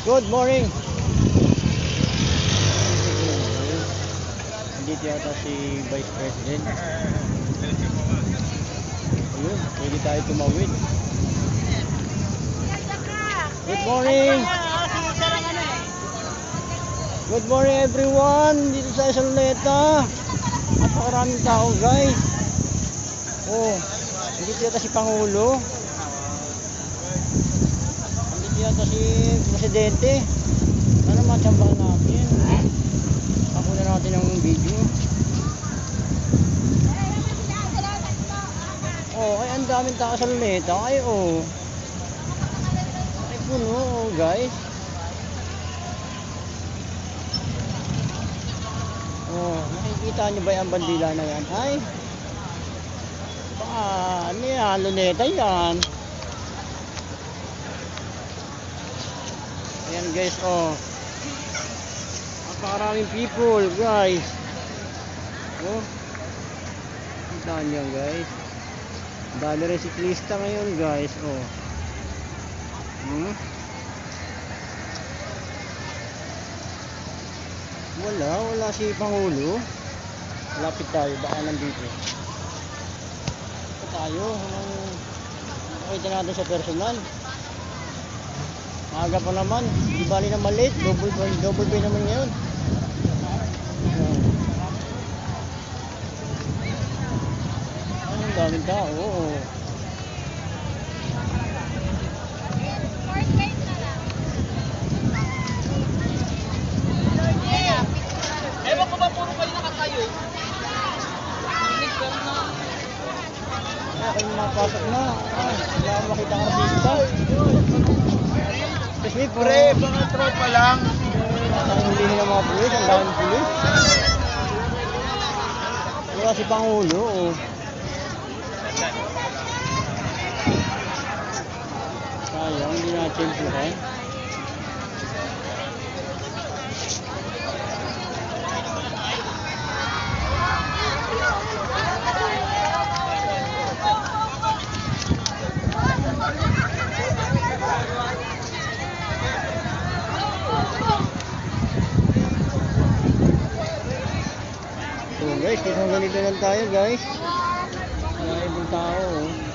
Good morning. Dito yata si Vice President. Ayun, pwede tayo tumawid. Good morning. Good morning everyone. Dito sa Isaleta. Napakaraming tao guys. Oh, dito yata si Pangulo. Dito yata si Presidente. Ano matsambahan natin? Pakuna natin ang video. Oh, ay ang daming tao sa Luneta. Ay oh. Ay puno oh, guys. Oh, nakikita niyo ba yung bandila na yan? Ay. Ano yan? Luneta yan. Ayan guys, oh. Napakaraming people, guys. Oh. Kita niyo guys. Dali rin siklista ngayon, guys, oh. Wala si Pangulo. Lapit tayo, baka nandito. Ito tayo, makita natin sa personal. Maaga pa naman, di bali naman late, double pay naman ngayon. Ang daming tao, oo. Ewan ko ba puro kayo nakatayo? Kaya kayo mapasok na. Wala akong makita ang artista. Kasi Pre, mga tropa lang. ang hulihin ng mga pulis, ang daming pulis. Wala si Pangulo, oh. Sayang, hindi natin suhan. So guys, kung ganito lang tayo guys. Wala ibang tao, oh.